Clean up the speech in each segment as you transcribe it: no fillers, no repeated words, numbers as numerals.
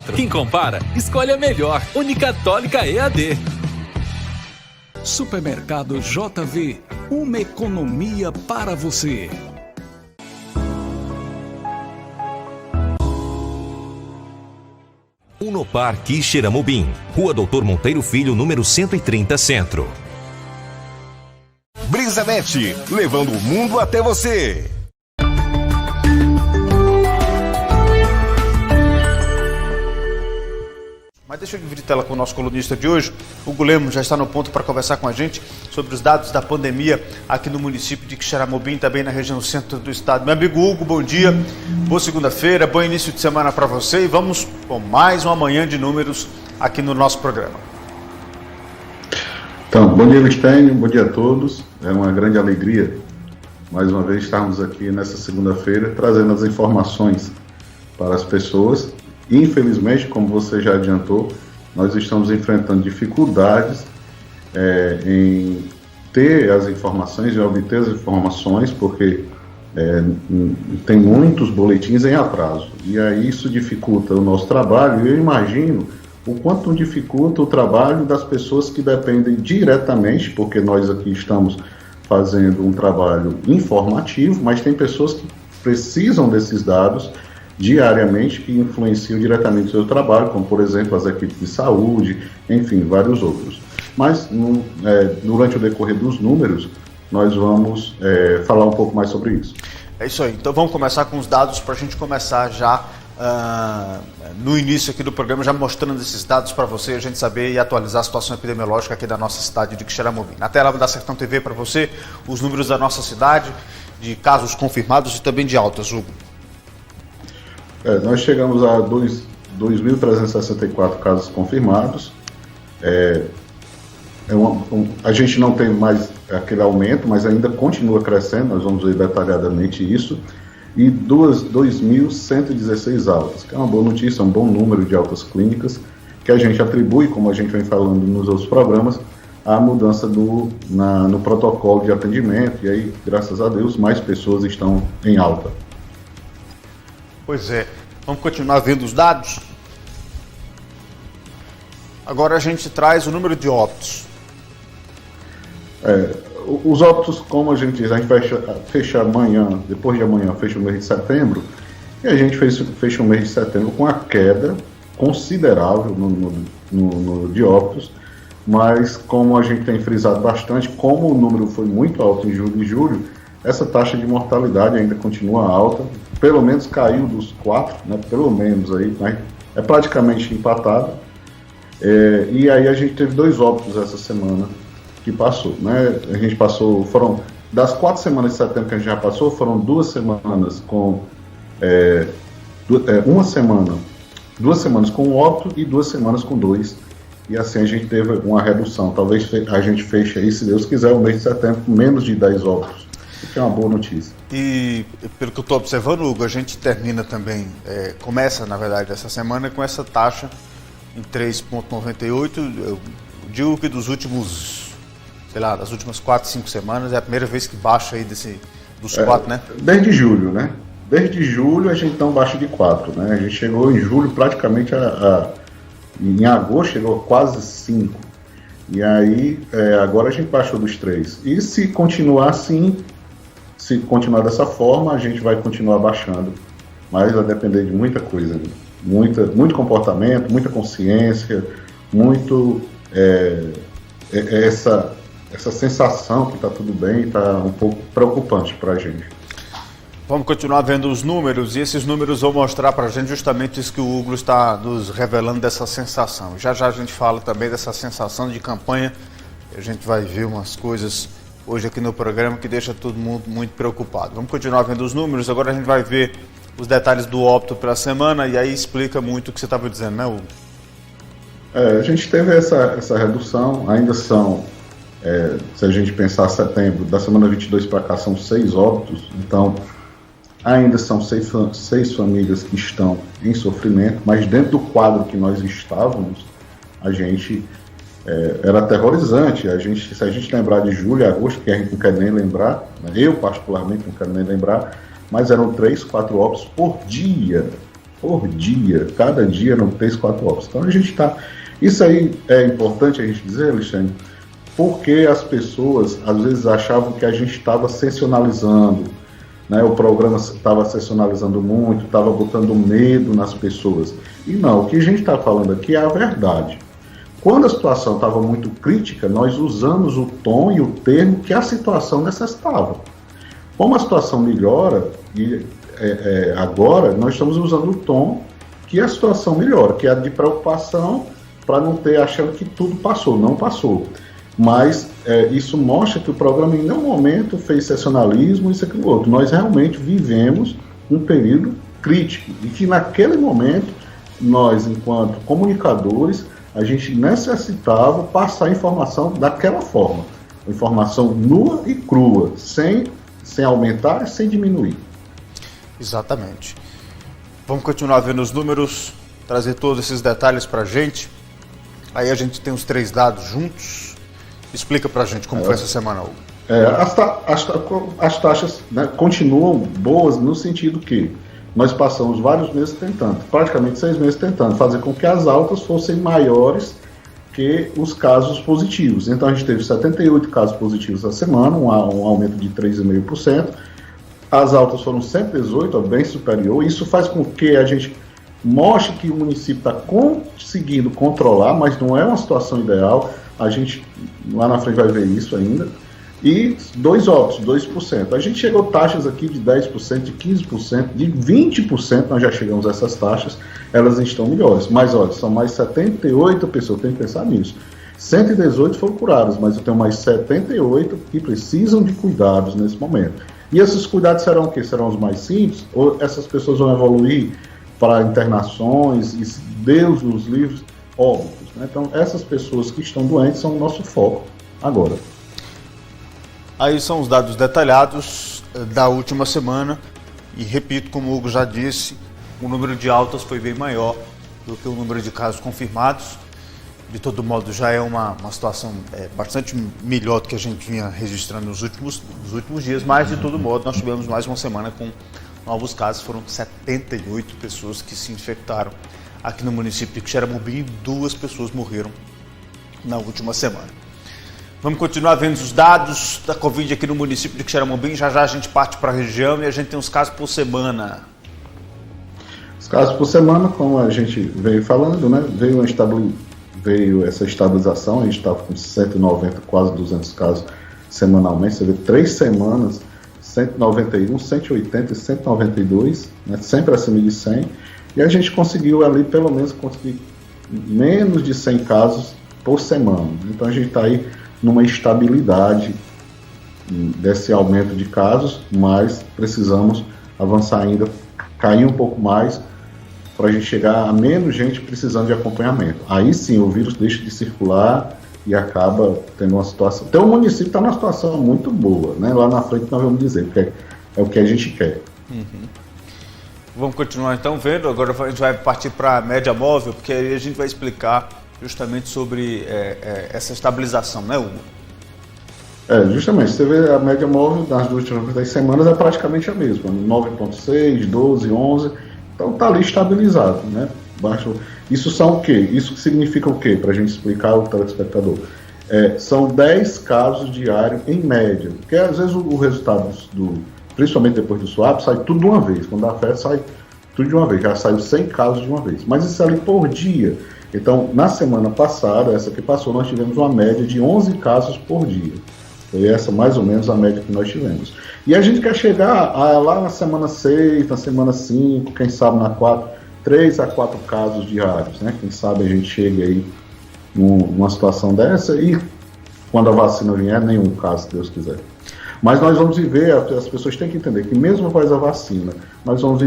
4. Quem compara, escolhe a melhor. Unicatólica EAD. Supermercado JV, uma economia para você. Unopar Quixeramobim, Rua Doutor Monteiro Filho, número 130, Centro. BrisaNet, levando o mundo até você. Mas deixa eu dividir tela com o nosso colunista de hoje. O Hugo Lemos já está no ponto para conversar com a gente sobre os dados da pandemia aqui no município de Quixeramobim, também na região centro do estado. Meu amigo Hugo, bom dia, boa segunda-feira, bom início de semana para você e vamos com mais uma manhã de números aqui no nosso programa. Então, bom dia, Listênio, bom dia a todos. É uma grande alegria, mais uma vez, estarmos aqui nessa segunda-feira trazendo as informações para as pessoas. Infelizmente, como você já adiantou, nós estamos enfrentando dificuldades em ter as informações, em obter as informações, porque tem muitos boletins em atraso. E aí isso dificulta o nosso trabalho. E eu imagino o quanto dificulta o trabalho das pessoas que dependem diretamente, porque nós aqui estamos fazendo um trabalho informativo, mas tem pessoas que precisam desses dados diariamente, que influenciam diretamente o seu trabalho, como, por exemplo, as equipes de saúde, enfim, vários outros. Mas, durante o decorrer dos números, nós vamos falar um pouco mais sobre isso. É isso aí. Então, vamos começar com os dados para a gente começar já no início aqui do programa, já mostrando esses dados para você, a gente saber e atualizar a situação epidemiológica aqui da nossa cidade de Quixeramobim. Na tela da Sertão TV para você, os números da nossa cidade, de casos confirmados e também de altas, Hugo. Nós chegamos a 2.364 casos confirmados. A gente não tem mais aquele aumento, mas ainda continua crescendo, nós vamos ver detalhadamente isso. E 2.116 altas, que é uma boa notícia, um bom número de altas clínicas, que a gente atribui, como a gente vem falando nos outros programas, a mudança no protocolo de atendimento, e aí, graças a Deus, mais pessoas estão em alta. Pois é, vamos continuar vendo os dados? Agora a gente traz o número de óbitos. Os óbitos, como a gente diz, a gente vai fechar amanhã, depois de amanhã, fecha o mês de setembro, e a gente fecha o mês de setembro com a queda considerável no de óbitos, mas como a gente tem frisado bastante, como o número foi muito alto em junho e julho, essa taxa de mortalidade ainda continua alta, pelo menos caiu dos 4, né, pelo menos aí, né, é praticamente empatado, e aí a gente teve 2 óbitos essa semana que passou, né, a gente passou, foram, das 4 semanas de setembro que a gente já passou, foram 2 semanas com, 2 semanas com 1 óbito e 2 semanas com 2, e assim a gente teve uma redução, talvez a gente feche aí, se Deus quiser, o mês de setembro com menos de 10 óbitos. Que é uma boa notícia. E pelo que eu estou observando, Hugo, a gente termina também, começa na verdade essa semana com essa taxa em 3,98. Eu digo que dos últimos, sei lá, das últimas 4, 5 semanas é a primeira vez que baixa aí dos 4, né? Desde julho, né? Desde julho a gente não baixa de 4, né? A gente chegou em julho praticamente em agosto chegou a quase 5. E aí agora a gente baixou dos 3. E se continuar assim, se continuar dessa forma, a gente vai continuar baixando, mas vai depender de muita coisa, né? Muito comportamento, muita consciência, essa sensação que está tudo bem, está um pouco preocupante para a gente. Vamos continuar vendo os números, e esses números vão mostrar para a gente justamente isso que o Hugo está nos revelando, dessa sensação. Já já a gente fala também dessa sensação de campanha, a gente vai ver umas coisas hoje aqui no programa que deixa todo mundo muito preocupado. Vamos continuar vendo os números, agora a gente vai ver os detalhes do óbito pela semana, e aí explica muito o que você estava dizendo, né, Hugo? A gente teve essa redução, ainda são, se a gente pensar setembro, da semana 22 para cá são 6 óbitos, então ainda são 6 famílias que estão em sofrimento, mas dentro do quadro que nós estávamos, a gente era aterrorizante. Se a gente lembrar de julho e agosto, que a gente não quer nem lembrar, né? Eu particularmente não quero nem lembrar, mas eram 3, 4 óbitos por dia. por dia, cada dia eram 3, 4 óbitos. Então a gente está... Isso aí é importante a gente dizer, Alexandre, porque as pessoas às vezes achavam que a gente estava sensacionalizando, né? O programa estava sensacionalizando muito, estava botando medo nas pessoas. E não, o que a gente está falando aqui é a verdade. Quando a situação estava muito crítica, nós usamos o tom e o termo que a situação necessitava. Como a situação melhora, e agora nós estamos usando o tom que a situação melhora, que é a de preocupação, para não ter achando que tudo passou. Não passou. Mas isso mostra que o programa em nenhum momento fez sensacionalismo, isso e aquilo outro. Nós realmente vivemos um período crítico e que naquele momento, nós, enquanto comunicadores, a gente necessitava passar a informação daquela forma. Informação nua e crua, sem aumentar e sem diminuir. Exatamente. Vamos continuar vendo os números, trazer todos esses detalhes para a gente. Aí a gente tem os 3 dados juntos. Explica para a gente como foi essa semana, Hugo. As taxas, né, continuam boas no sentido que nós passamos vários meses tentando, praticamente 6 meses tentando, fazer com que as altas fossem maiores que os casos positivos. Então a gente teve 78 casos positivos essa semana, um aumento de 3,5%. As altas foram 118, bem superior. Isso faz com que a gente mostre que o município está conseguindo controlar, mas não é uma situação ideal. A gente lá na frente vai ver isso ainda. E 2 óbitos, 2%. A gente chegou a taxas aqui de 10%, de 15%, de 20%, nós já chegamos a essas taxas, elas estão melhores. Mas olha, são mais 78 pessoas, tem que pensar nisso. 118 foram curadas, mas eu tenho mais 78 que precisam de cuidados nesse momento. E esses cuidados serão o quê? Serão os mais simples? Ou essas pessoas vão evoluir para internações e, se Deus nos livre, óbitos, né? Então, essas pessoas que estão doentes são o nosso foco agora. Aí são os dados detalhados da última semana e repito, como o Hugo já disse, o número de altas foi bem maior do que o número de casos confirmados. De todo modo, já é uma situação bastante melhor do que a gente vinha registrando nos últimos dias, mas de todo modo nós tivemos mais uma semana com novos casos. Foram 78 pessoas que se infectaram aqui no município de Quixeramobim e 2 pessoas morreram na última semana. Vamos continuar vendo os dados da Covid aqui no município de Quixeramobim. Já a gente parte para a região e a gente tem uns casos por semana. Os casos por semana, como a gente veio falando, né? Veio essa estabilização, a gente estava com 190, quase 200 casos semanalmente. Você vê 3 semanas, 191, 180 e 192, né? Sempre acima de 100. E a gente conseguiu ali, pelo menos, conseguir menos de 100 casos por semana. Então a gente está aí numa estabilidade desse aumento de casos, mas precisamos avançar ainda, cair um pouco mais, para a gente chegar a menos gente precisando de acompanhamento. Aí sim o vírus deixa de circular e acaba tendo uma situação... Então o município está numa situação muito boa, né? Lá na frente nós vamos dizer, porque é o que a gente quer. Uhum. Vamos continuar então vendo, agora a gente vai partir para a média móvel, porque aí a gente vai explicar justamente sobre essa estabilização, né, Hugo? Justamente, você vê a média móvel das últimas 10 semanas é praticamente a mesma, 9,6, 12, 11, então está ali estabilizado, né? Isso são o quê? Isso significa o quê? Para a gente explicar ao telespectador. São 10 casos diários em média, porque às vezes o resultado, principalmente depois do swap, sai tudo de uma vez, quando dá festa sai tudo de uma vez, já saiu 100 casos de uma vez, mas isso ali por dia. Então, na semana passada, essa que passou, nós tivemos uma média de 11 casos por dia. Foi essa mais ou menos a média que nós tivemos. E a gente quer chegar lá na semana 6, na semana 5, quem sabe na 4, 3 a 4 casos diários, né? Quem sabe a gente chegue aí numa situação dessa e quando a vacina vier, nenhum caso, se Deus quiser. Mas nós vamos viver, as pessoas têm que entender que mesmo após a vacina, nós vamos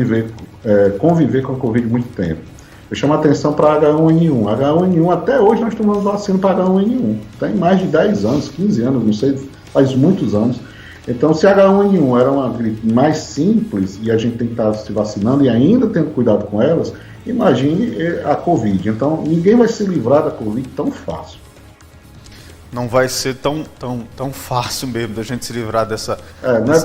conviver com a Covid muito tempo. Eu chamo a atenção para H1N1. H1N1, até hoje nós tomamos vacina para H1N1. Tem mais de 10 anos, 15 anos, não sei, faz muitos anos. Então, se H1N1 era uma gripe mais simples e a gente tem que estar se vacinando e ainda tendo cuidado com elas, imagine a Covid. Então, ninguém vai se livrar da Covid tão fácil. Não vai ser tão fácil mesmo da gente se livrar dessa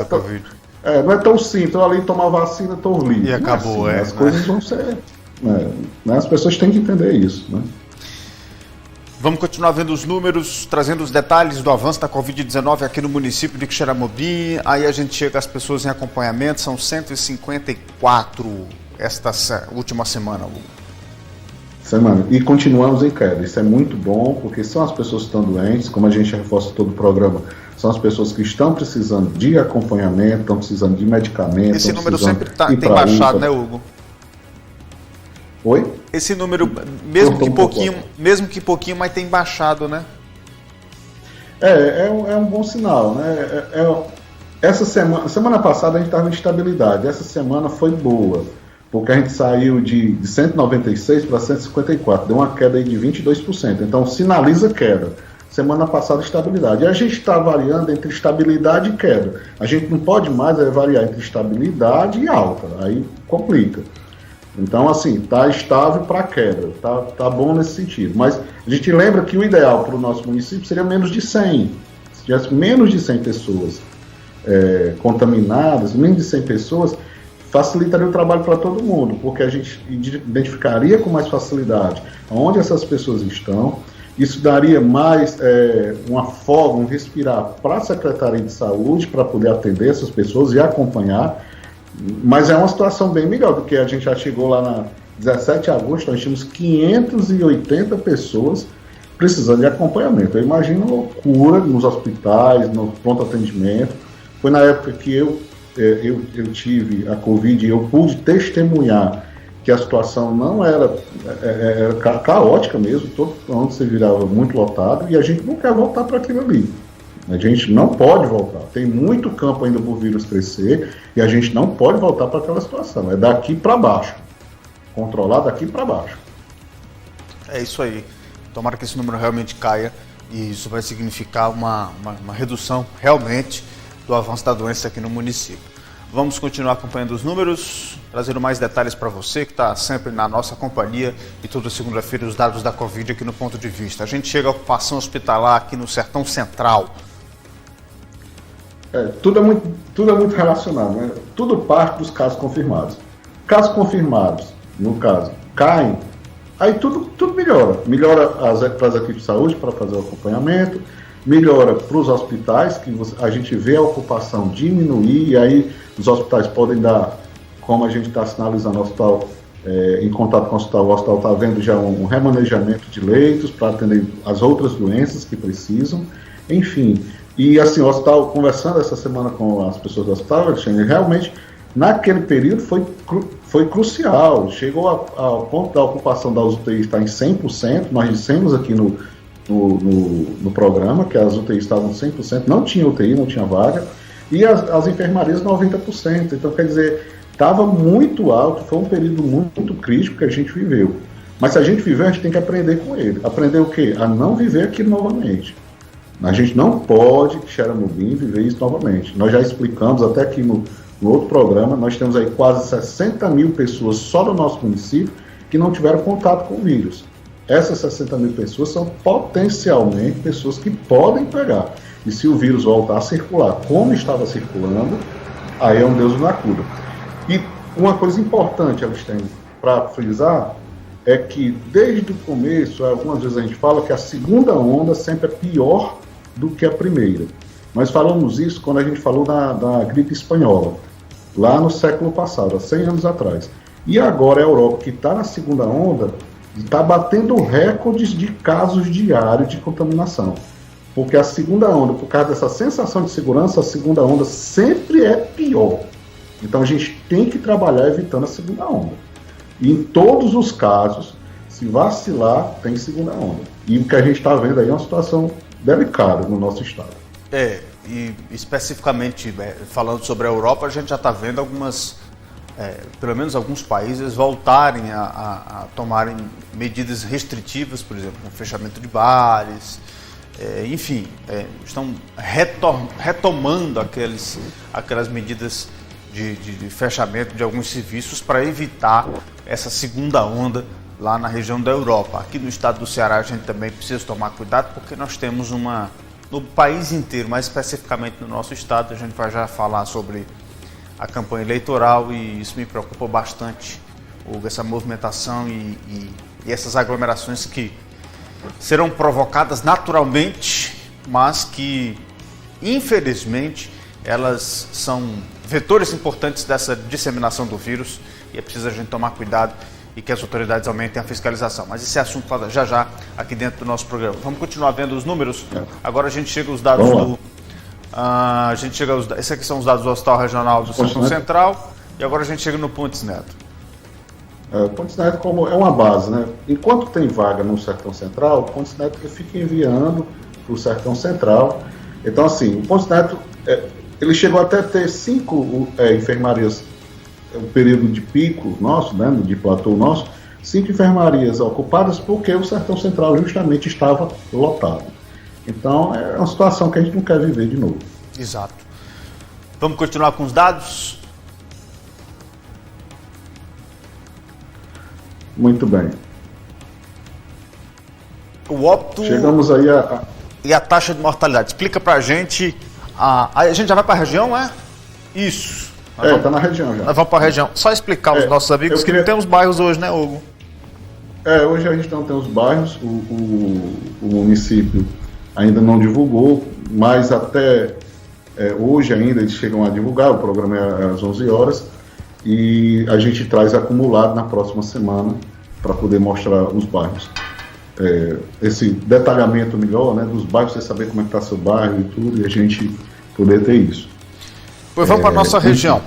Covid. Não é tão simples, eu ali tomar vacina, estou livre. E acabou, As coisas vão ser... As pessoas têm que entender isso, né? Vamos continuar vendo os números, trazendo os detalhes do avanço da Covid-19 aqui no município de Quixeramobim. Aí a gente chega às pessoas em acompanhamento, são 154 esta última semana, Hugo. E continuamos em queda. Isso é muito bom, porque são as pessoas que estão doentes, como a gente reforça todo o programa, são as pessoas que estão precisando de acompanhamento, estão precisando de medicamentos. Esse número sempre tem baixado, né, Hugo? Oi? Esse número, mesmo que pouquinho, mas tem baixado, né? É um bom sinal, né? Essa semana passada a gente estava em estabilidade, essa semana foi boa, porque a gente saiu de 196 para 154, deu uma queda aí de 22%, então sinaliza queda. Semana passada estabilidade. E a gente está variando entre estabilidade e queda. A gente não pode mais variar entre estabilidade e alta, aí complica. Então, assim, está estável para queda, tá bom nesse sentido. Mas a gente lembra que o ideal para o nosso município seria menos de 100. Se tivesse menos de 100 pessoas contaminadas, menos de 100 pessoas, facilitaria o trabalho para todo mundo, porque a gente identificaria com mais facilidade onde essas pessoas estão. Isso daria mais uma folga, um respirar para a Secretaria de Saúde, para poder atender essas pessoas e acompanhar. Mas é uma situação bem melhor, porque a gente já chegou lá na 17 de agosto, nós tínhamos 580 pessoas precisando de acompanhamento. Eu imagino a loucura nos hospitais, no pronto atendimento. Foi na época que eu tive a Covid e eu pude testemunhar que a situação não era caótica mesmo, todo onde você virava muito lotado, e a gente não quer voltar para aquilo ali. A gente não pode voltar. Tem muito campo ainda por vírus crescer e a gente não pode voltar para aquela situação. É daqui para baixo. Controlar daqui para baixo. É isso aí. Tomara que esse número realmente caia e isso vai significar uma redução realmente do avanço da doença aqui no município. Vamos continuar acompanhando os números, trazendo mais detalhes para você que está sempre na nossa companhia e toda segunda-feira os dados da Covid aqui no Ponto de Vista. A gente chega à ocupação hospitalar aqui no Sertão Central. Tudo é muito relacionado, né? Tudo parte dos casos confirmados. Casos confirmados, no caso, caem, aí tudo melhora. Melhora para as equipes de saúde para fazer o acompanhamento, melhora para os hospitais, que a gente vê a ocupação diminuir, e aí os hospitais podem dar, como a gente está sinalizando, o hospital, em contato com o hospital está vendo já um remanejamento de leitos para atender as outras doenças que precisam, enfim. E assim, o hospital, conversando essa semana com as pessoas do hospital, realmente, naquele período foi crucial. Chegou ao ponto da ocupação da UTI estar em 100%, nós dissemos aqui no programa que as UTIs estavam 100%, não tinha UTI, não tinha vaga, e as enfermarias 90%. Então, quer dizer, estava muito alto, foi um período muito crítico que a gente viveu. Mas se a gente viver, a gente tem que aprender com ele. Aprender o quê? A não viver aquilo novamente. A gente não pode, Quixeramobim, viver isso novamente. Nós já explicamos até aqui no outro programa, nós temos aí quase 60 mil pessoas só no nosso município que não tiveram contato com o vírus. Essas 60 mil pessoas são potencialmente pessoas que podem pegar. E se o vírus voltar a circular como estava circulando, aí é um Deus na cura. E uma coisa importante, Alexandre, para frisar, é que desde o começo, algumas vezes a gente fala que a segunda onda sempre é pior do que a primeira. Nós falamos isso quando a gente falou da gripe espanhola, lá no século passado, há 100 anos atrás. E agora a Europa, que está na segunda onda, está batendo recordes de casos diários de contaminação. Porque a segunda onda, por causa dessa sensação de segurança, a segunda onda sempre é pior. Então a gente tem que trabalhar evitando a segunda onda. E em todos os casos, se vacilar, tem segunda onda. E o que a gente está vendo aí é uma situação delicada no nosso estado. E especificamente falando sobre a Europa, a gente já está vendo pelo menos alguns países voltarem a tomarem medidas restritivas, por exemplo, com fechamento de bares, enfim, estão retomando aquelas medidas de fechamento de alguns serviços para evitar essa segunda onda lá na região da Europa. Aqui no estado do Ceará a gente também precisa tomar cuidado, porque nós temos no país inteiro, mais especificamente no nosso estado, a gente vai já falar sobre a campanha eleitoral e isso me preocupa bastante, essa movimentação e essas aglomerações que serão provocadas naturalmente, mas que, infelizmente, elas são vetores importantes dessa disseminação do vírus e é preciso a gente tomar cuidado e que as autoridades aumentem a fiscalização. Mas esse é assunto para já aqui dentro do nosso programa. Vamos continuar vendo os números. Agora a gente chega aos dados do... esses aqui são os dados do Hospital Regional do Sertão Central e agora a gente chega no Pontes Neto. O Pontes Neto como é uma base, né? Enquanto tem vaga no Sertão Central, o Pontes Neto fica enviando para o Sertão Central. Então, assim, o Pontes Neto, ele chegou até a ter 5 enfermarias, o período de pico nosso, né, de platô nosso, 5 enfermarias ocupadas porque o Sertão Central justamente estava lotado. Então, é uma situação que a gente não quer viver de novo. Exato. Vamos continuar com os dados? Muito bem. O óbito... Chegamos aí E a taxa de mortalidade. Explica pra gente... A gente já vai pra região, é? Isso. Tá na região já. Nós vamos pra região. Só explicar aos nossos amigos que não tem os bairros hoje, né, Hugo? Hoje a gente não tem os bairros. O município ainda não divulgou, mas até hoje ainda eles chegam a divulgar. O programa é às 11 horas. E a gente traz acumulado na próxima semana para poder mostrar os bairros. Esse detalhamento melhor, né, dos bairros, você saber como é que está seu bairro e tudo, e a gente poder ter isso. Pois vamos para a nossa região.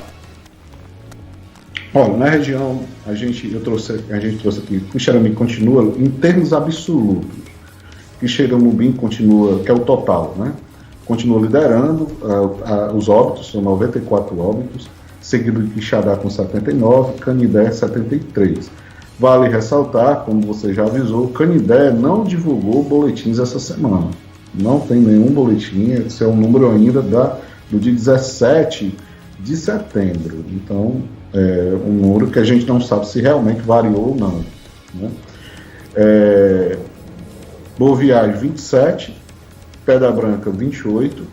Olha, na região, a gente trouxe aqui, Quixeramobim continua, em termos absolutos, Quixeramobim continua, que é o total, né, continua liderando, os óbitos, são 94 óbitos, seguido de Quixadá com 79, Canindé 73. Vale ressaltar, como você já avisou, Canindé não divulgou boletins essa semana. Não tem nenhum boletim, esse é um número ainda do dia 17 de setembro. Então, é um número que a gente não sabe se realmente variou ou não, né? Boa Viagem, 27, Pedra Branca, 28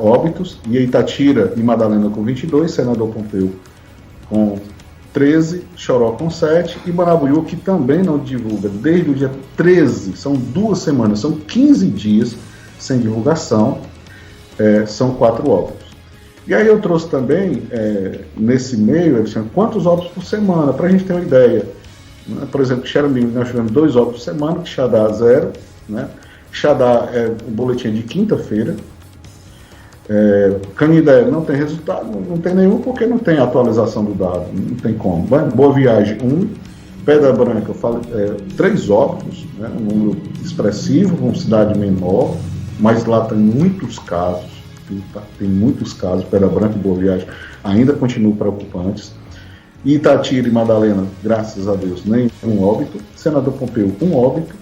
óbitos, e Itatira e Madalena com 22, Senador Pompeu com 13, Choró com 7 e Marabuiú, que também não divulga desde o dia 13, são 2 semanas, são 15 dias sem divulgação, são 4 óbitos. E aí eu trouxe também, nesse meio, quantos óbitos por semana, para a gente ter uma ideia. Por exemplo, Quixeramobim, nós tivemos 2 óbitos por semana, Quixadá 0, né? Quixadá o boletim de quinta-feira. Canindé não tem resultado, não tem nenhum, porque não tem atualização do dado, não tem como. Boa Viagem 1, Pedra Branca 3 óbitos, né, um número expressivo, com cidade menor, mas lá tem muitos casos, Pedra Branca e Boa Viagem ainda continuam preocupantes. Itatira e Madalena, graças a Deus, nenhum óbito. Senador Pompeu, 1 óbito.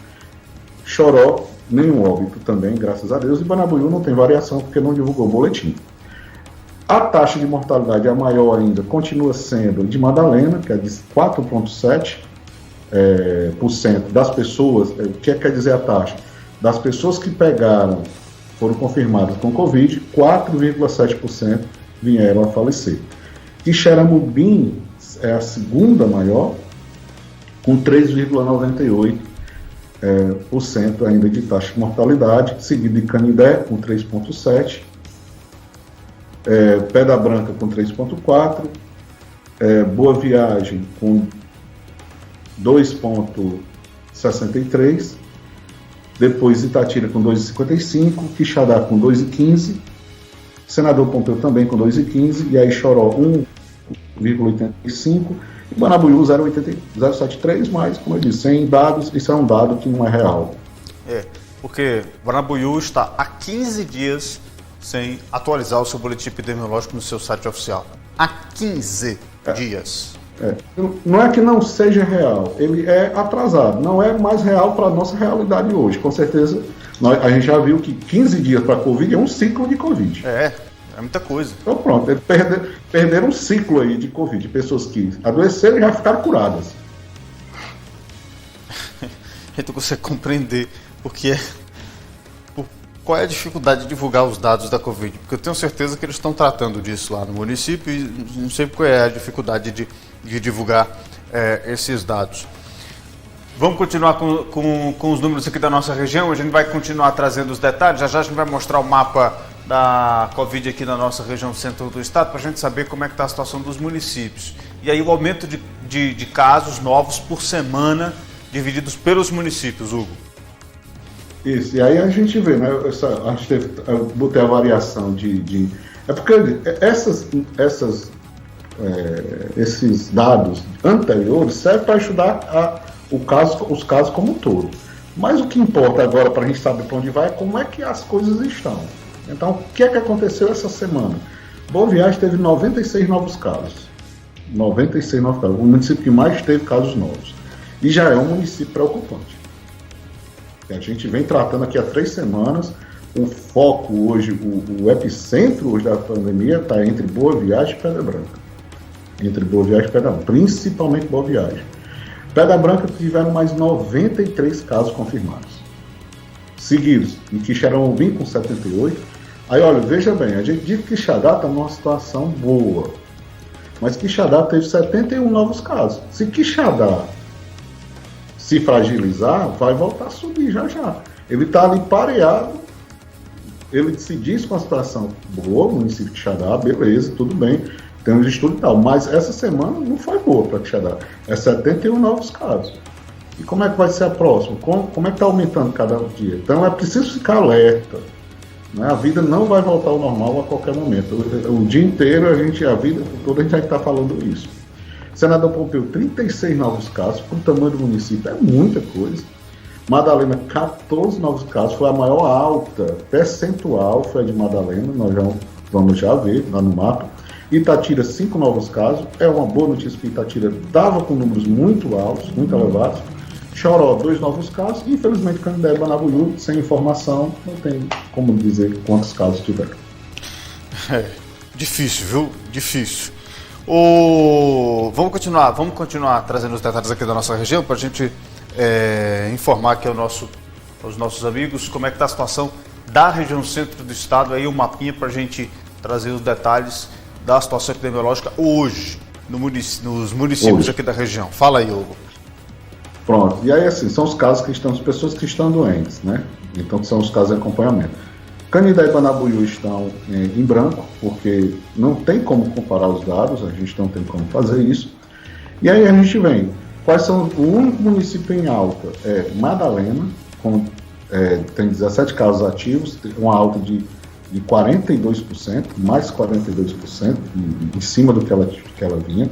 Choró, nenhum óbito também, graças a Deus, e Marabuiú não tem variação porque não divulgou o boletim. A taxa de mortalidade, a maior ainda, continua sendo de Madalena, que é de 4,7% das pessoas. O que quer dizer a taxa? Das pessoas que foram confirmadas com Covid, 4,7% vieram a falecer. Quixeramobim é a segunda maior, com 3,98%. Ainda de taxa de mortalidade, seguido de Canindé com 3,7%, Pedra Branca com 3,4%, Boa Viagem com 2,63%, depois Itatira com 2,55%, Quixadá com 2,15%, Senador Pompeu também com 2,15%, e aí Choró 1,85%, e Marabuiú 0,73, mas, como eu disse, sem dados, isso é um dado que não é real. Porque Marabuiú está há 15 dias sem atualizar o seu boletim epidemiológico no seu site oficial. Há 15 dias. Não é que não seja real, ele é atrasado, não é mais real para a nossa realidade hoje. Com certeza, a gente já viu que 15 dias para a Covid é um ciclo de Covid. É muita coisa. Então pronto, eles perderam um ciclo aí de Covid, pessoas que adoeceram e já ficaram curadas. Então você compreender porque qual é a dificuldade de divulgar os dados da Covid? Porque eu tenho certeza que eles estão tratando disso lá no município e não sei qual é a dificuldade de divulgar esses dados. Vamos continuar com os números aqui da nossa região, a gente vai continuar trazendo os detalhes, já a gente vai mostrar o mapa da Covid aqui na nossa região centro do estado, para a gente saber como é que está a situação dos municípios. E aí o aumento de casos novos por semana, divididos pelos municípios, Hugo. Isso, e aí a gente vê, né? Eu botei a variação é porque esses dados anteriores servem para ajudar os casos como um todo. Mas o que importa agora para a gente saber para onde vai é como é que as coisas estão. Então, o que é que aconteceu essa semana? Boa Viagem teve 96 novos casos. 96 novos casos. O município que mais teve casos novos. E já é um município preocupante. A gente vem tratando aqui há 3 semanas. O foco hoje, o epicentro hoje da pandemia está entre Boa Viagem e Pedra Branca. Entre Boa Viagem e Pedra Branca. Principalmente Boa Viagem. Pedra Branca tiveram mais 93 casos confirmados. Seguidos em Quixeramobim com 78. Aí, olha, veja bem, a gente diz que Quixadá está numa situação boa. Mas Quixadá teve 71 novos casos. Se Quixadá se fragilizar, vai voltar a subir já. Ele está ali pareado. Ele se diz com a situação boa, o município de Quixadá, beleza, tudo bem. Temos estudo e tal, mas essa semana não foi boa para Quixadá. É 71 novos casos. E como é que vai ser a próxima? Como é que está aumentando cada dia? Então é preciso ficar alerta. Né? A vida não vai voltar ao normal a qualquer momento. O dia inteiro, a vida toda a gente vai estar falando isso. Senador Pompeu, 36 novos casos, para o tamanho do município, é muita coisa. Madalena, 14 novos casos, foi a maior alta percentual, foi a de Madalena, nós vamos já ver lá no mapa. Itatira, 5 novos casos, é uma boa notícia que Itatira dava com números muito altos, muito elevados. Choró, 2 novos casos, e infelizmente Canindé e Banabuiú, sem informação, não tem como dizer quantos casos tiveram. Difícil, viu? Difícil. Vamos continuar trazendo os detalhes aqui da nossa região, para a gente informar aqui aos nossos amigos como é que está a situação da região centro do estado, aí o mapinha para a gente trazer os detalhes da situação epidemiológica hoje, nos municípios aqui da região. Fala aí, Hugo. Pronto, e aí assim, são os casos as pessoas que estão doentes, né? Então são os casos de acompanhamento. Canindé e Banabuiú estão em branco, porque não tem como comparar os dados, a gente não tem como fazer isso. E aí a gente vem, quais são o único município em alta? É Madalena, tem 17 casos ativos, uma alta de 42%, mais 42%, em cima do que ela vinha.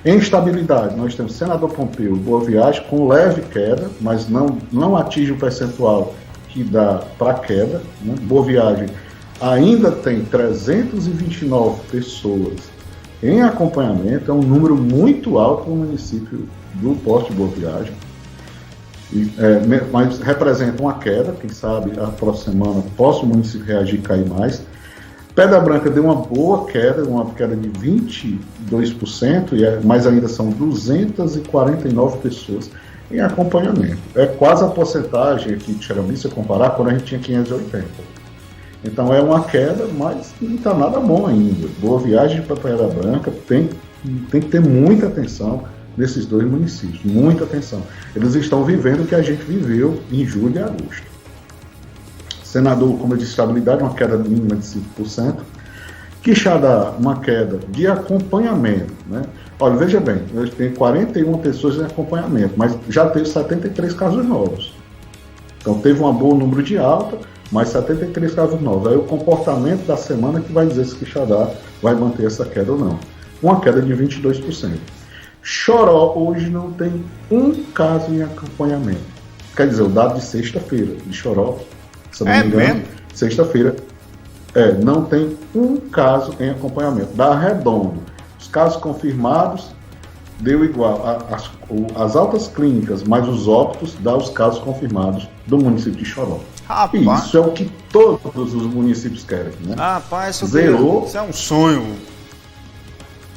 Em estabilidade, nós temos Senador Pompeu, Boa Viagem, com leve queda, mas não atinge o percentual que dá para queda. Né? Boa Viagem ainda tem 329 pessoas em acompanhamento, é um número muito alto no município do porte de Boa Viagem. Mas representa uma queda, quem sabe a próxima semana possa o município reagir e cair mais. Pedra Branca deu uma boa queda, uma queda de 22%, mas ainda são 249 pessoas em acompanhamento. É quase a porcentagem aqui de Xerambi, se eu comparar, quando a gente tinha 580. Então é uma queda, mas não está nada bom ainda. Boa Viagem para Pedra Branca tem que ter muita atenção nesses 2 municípios, muita atenção. Eles estão vivendo o que a gente viveu em julho e agosto. Senador, como eu disse, estabilidade, uma queda mínima de 5%. Quixadá, uma queda de acompanhamento. Né? Olha, veja bem, eu tenho 41 pessoas em acompanhamento, mas já teve 73 casos novos. Então teve um bom número de alta, mas 73 casos novos. Aí o comportamento da semana que vai dizer se Quixadá vai manter essa queda ou não. Uma queda de 22%. Choró hoje não tem um caso em acompanhamento. Quer dizer, o dado de sexta-feira de Choró, se não me engano, sexta-feira, não tem um caso em acompanhamento. Dá redondo. Os casos confirmados deu igual. As altas clínicas, mais os óbitos, dá os casos confirmados do município de Choró. Rapaz. E isso é o que todos os municípios querem. Né? Rapaz, zerou. Isso é um sonho.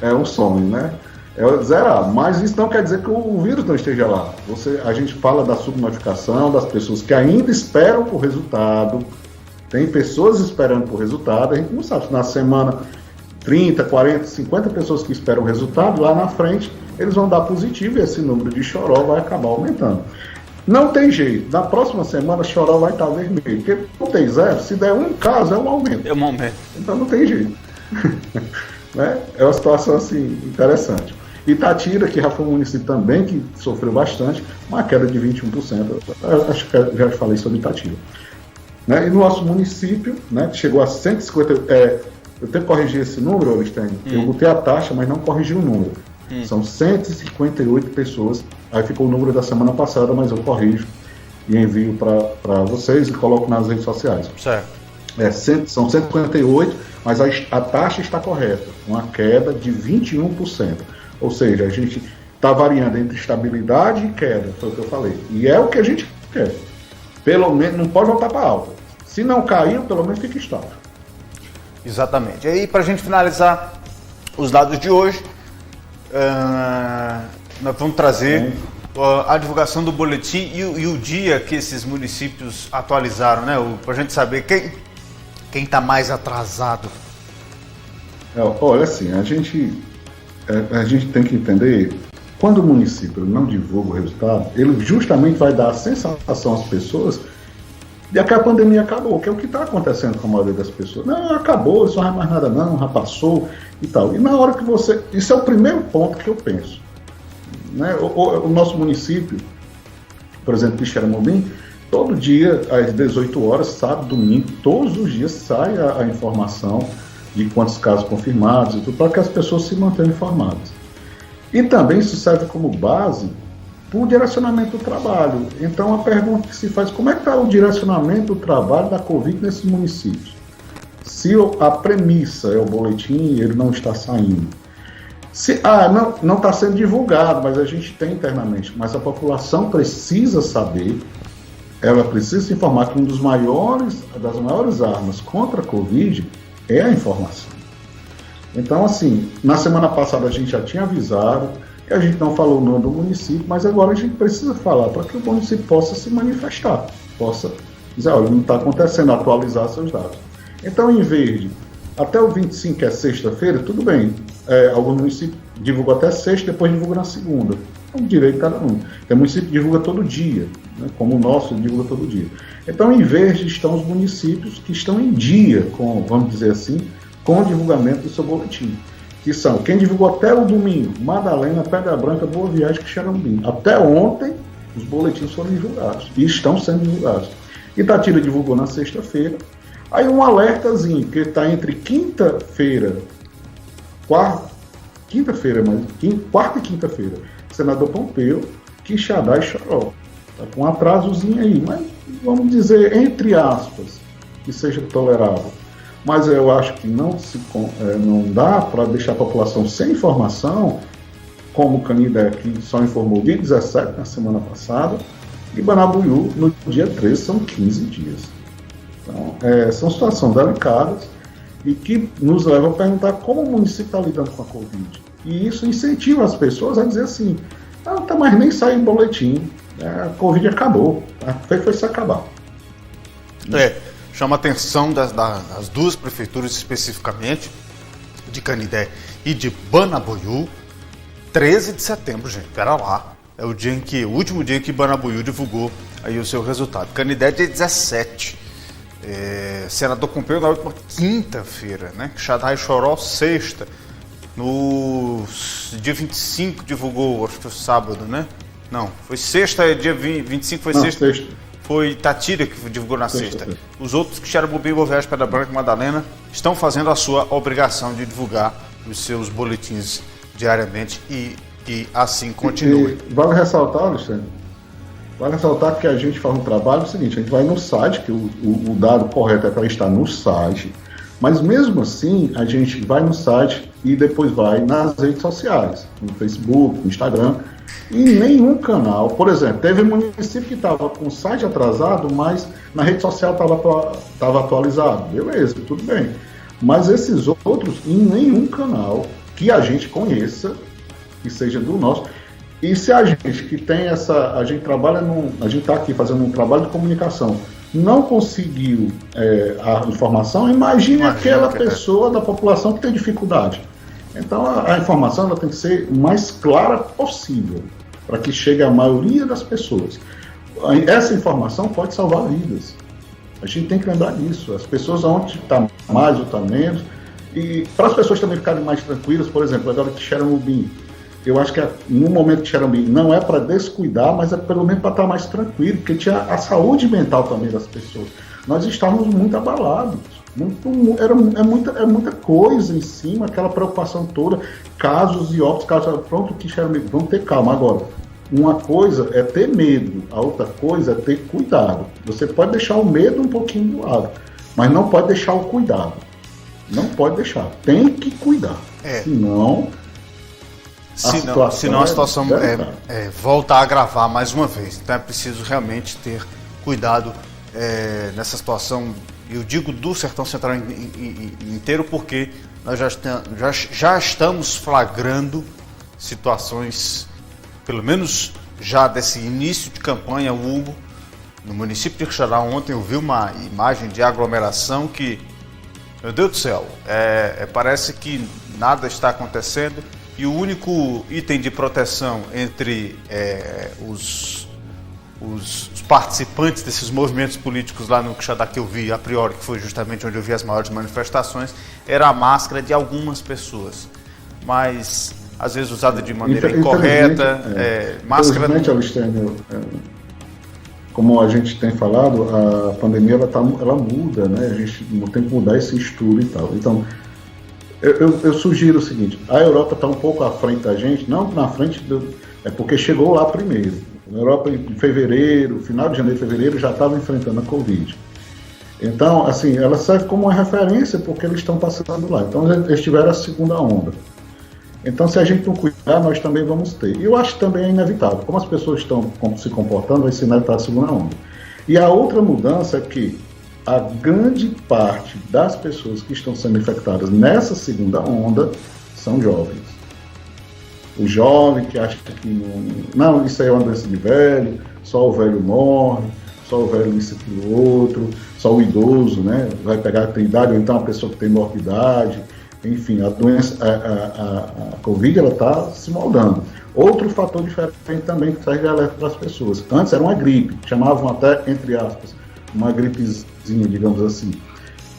É um sonho, né? É zerar, mas isso não quer dizer que o vírus não esteja lá. A gente fala da subnotificação, das pessoas que ainda esperam por resultado, Tem pessoas esperando por resultado, a gente não sabe se na semana 30, 40, 50 pessoas que esperam o resultado, lá na frente eles vão dar positivo e esse número de choró vai acabar aumentando. Não tem jeito, na próxima semana choró vai estar vermelho, porque não tem zero, se der um caso é um aumento. É um aumento. Então não tem jeito. Né? É uma situação assim interessante. Itatira, que já foi um município também que sofreu bastante, uma queda de 21%. Acho que já falei sobre Itatira. Né? E no nosso município, né, chegou a 150. Eu tenho que corrigir esse número, Oristênio. Eu botei a taxa, mas não corrigi o número. São 158 pessoas. Aí ficou o número da semana passada, mas eu corrijo e envio para vocês e coloco nas redes sociais. Certo. São 158, mas a taxa está correta. Uma queda de 21%. Ou seja, a gente está variando entre estabilidade e queda, foi o que eu falei. E é o que a gente quer. Pelo menos não pode voltar para alta. Se não caiu, pelo menos fica estável. Exatamente. E aí, para a gente finalizar os dados de hoje, nós vamos trazer a divulgação do boletim e o dia que esses municípios atualizaram, né? Para a gente saber quem está mais atrasado. Olha assim, a gente tem que entender, quando o município não divulga o resultado, ele justamente vai dar a sensação às pessoas de que a pandemia acabou, que é o que está acontecendo com a maioria das pessoas. Não, acabou, isso não é mais nada não, já passou e tal. E na hora que você... Isso é o primeiro ponto que eu penso. Né? O nosso município, por exemplo, Quixeramobim, todo dia, às 18 horas, sábado, domingo, todos os dias sai a informação de quantos casos confirmados e tudo, para que as pessoas se mantenham informadas. E também isso serve como base para o direcionamento do trabalho. Então, a pergunta que se faz, como é que está o direcionamento do trabalho da Covid nesses municípios? Se a premissa é o boletim e ele não está saindo. Não está sendo divulgado, mas a gente tem internamente. Mas a população precisa saber, ela precisa se informar que das maiores armas contra a Covid é a informação. Então, assim, na semana passada a gente já tinha avisado, que a gente não falou o nome do município, mas agora a gente precisa falar para que o município possa se manifestar, possa dizer, olha, não está acontecendo, atualizar seus dados. Então, em vez de até o 25, que é sexta-feira, tudo bem, algum município divulga até sexta, depois divulga na segunda. É um direito de cada um. Tem município que divulga todo dia, né, como o nosso divulga todo dia. Então, em vez de estão os municípios que estão em dia, com, vamos dizer assim, com o divulgamento do seu boletim. Que são, quem divulgou até o domingo, Madalena, Pedra Branca, Boa Viagem, Quixeramobim. Até ontem, os boletins foram divulgados, e estão sendo divulgados. Itatira divulgou na sexta-feira, aí um alertazinho, que está entre quarta e quinta-feira, Senador Pompeu, Quixadá e Choró. Está com um atrasozinho aí, mas vamos dizer, entre aspas, que seja tolerável. Mas eu acho que não dá para deixar a população sem informação, como o Canindé, que só informou dia 17, na semana passada, e Banabuiú, no dia 13, são 15 dias. Então, são situações delicadas e que nos levam a perguntar como o município está lidando com a Covid. E isso incentiva as pessoas a dizer assim, não está mais nem saindo boletim, a Covid acabou, foi se acabar. Chama a atenção das duas prefeituras especificamente, de Canindé e de Banabuiú, 13 de setembro, gente, pera lá. É o último dia em que Banabuiú divulgou aí o seu resultado. Canindé dia 17. Senador Pompeu na última quinta-feira, né? Quixadá e Choró, sexta. No dia 25 divulgou, acho que foi sábado, né? Não, foi sexta, dia 25 foi sexta. Foi Itatira que divulgou na sexta. Os outros, Quixeramobim, Boa Viagem, Pedra Branca e Madalena, estão fazendo a sua obrigação de divulgar os seus boletins diariamente e assim continue. Vale ressaltar, Alexandre, que a gente faz um trabalho seguinte, a gente vai no site, que o dado correto é para estar no site, mas mesmo assim a gente vai no site e depois vai nas redes sociais, no Facebook, no Instagram, e nenhum canal, por exemplo, teve um município que estava com o site atrasado, mas na rede social estava atualizado, beleza, tudo bem, mas esses outros, em nenhum canal que a gente conheça, que seja do nosso. E se a gente que tem a gente trabalha a gente está aqui fazendo um trabalho de comunicação não conseguiu a informação, imagine aquela pessoa da população que tem dificuldade. Então a informação ela tem que ser o mais clara possível, para que chegue à maioria das pessoas. Essa informação pode salvar vidas. A gente tem que lembrar disso. As pessoas onde está mais ou está menos. E para as pessoas também ficarem mais tranquilas, por exemplo, agora que Chernobyl, eu acho que no momento de Chernobyl não é para descuidar, mas é pelo menos para estar mais tranquilo, porque tinha a saúde mental também das pessoas. Nós estávamos muito abalados. É muita coisa em cima, aquela preocupação toda, casos e óbitos, pronto, que Chernobyl, vamos ter calma. Agora, uma coisa é ter medo, a outra coisa é ter cuidado. Você pode deixar o medo um pouquinho do lado, mas não pode deixar o cuidado. Não pode deixar, tem que cuidar. Senão a situação volta a agravar mais uma vez. Então é preciso realmente ter cuidado nessa situação. Eu digo do Sertão Central inteiro porque nós já estamos flagrando situações, pelo menos já desse início de campanha, Hugo. No município de Quixadá ontem eu vi uma imagem de aglomeração que, meu Deus do céu, parece que nada está acontecendo e o único item de proteção entre os participantes desses movimentos políticos lá no Quixadá que eu vi, a priori, que foi justamente onde eu vi as maiores manifestações, era a máscara de algumas pessoas. Mas, às vezes, usada de maneira incorreta. Máscara... Infelizmente, Alistênio, como a gente tem falado, a pandemia ela muda, né? A gente não tem que mudar esse estudo e tal. Então, eu sugiro o seguinte, a Europa está um pouco à frente da gente, não na frente, é porque chegou lá primeiro. A Europa, em fevereiro, final de janeiro, fevereiro, já estava enfrentando a Covid. Então, assim, ela serve como uma referência porque eles estão passando lá. Então, eles tiveram a segunda onda. Então, se a gente não cuidar, nós também vamos ter. E eu acho que também é inevitável. Como as pessoas estão se comportando, vai ser inevitável a segunda onda. E a outra mudança é que a grande parte das pessoas que estão sendo infectadas nessa segunda onda são jovens. O jovem que acha que não, isso aí é uma doença de velho, só o velho morre, só o velho isso, aquilo, outro, só o idoso, né, vai pegar a idade, ou então a pessoa que tem morbidade, enfim, a doença, a Covid, ela está se moldando. Outro fator diferente também que serve de alerta para as pessoas. Antes era uma gripe, chamavam até, entre aspas, uma gripezinha, digamos assim.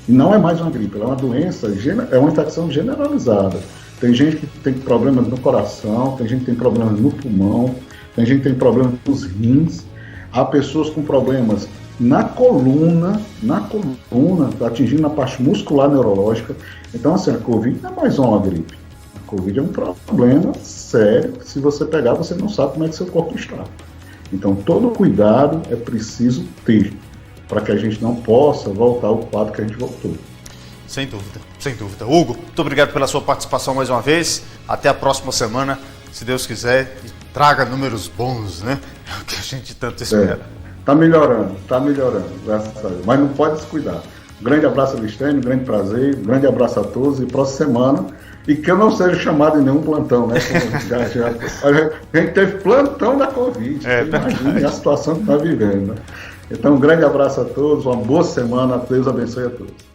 E não é mais uma gripe, ela é uma doença, é uma infecção generalizada. Tem gente que tem problemas no coração, tem gente que tem problemas no pulmão, tem gente que tem problemas nos rins. Há pessoas com problemas na coluna, atingindo a parte muscular neurológica. Então, assim, a Covid não é mais uma gripe. A Covid é um problema sério, que se você pegar, você não sabe como é que seu corpo está. Então, todo cuidado é preciso ter, para que a gente não possa voltar ao quadro que a gente voltou. Sem dúvida, sem dúvida. Hugo, muito obrigado pela sua participação mais uma vez. Até a próxima semana, se Deus quiser, e traga números bons, né? É o que a gente tanto espera. Tá melhorando, graças a Deus. Mas não pode descuidar. Um grande abraço, Alistênio, um grande prazer, um grande abraço a todos e próxima semana. E que eu não seja chamado em nenhum plantão, né? A gente teve plantão da Covid. Imagina a situação que está vivendo, né? Então, um grande abraço a todos, uma boa semana, Deus abençoe a todos.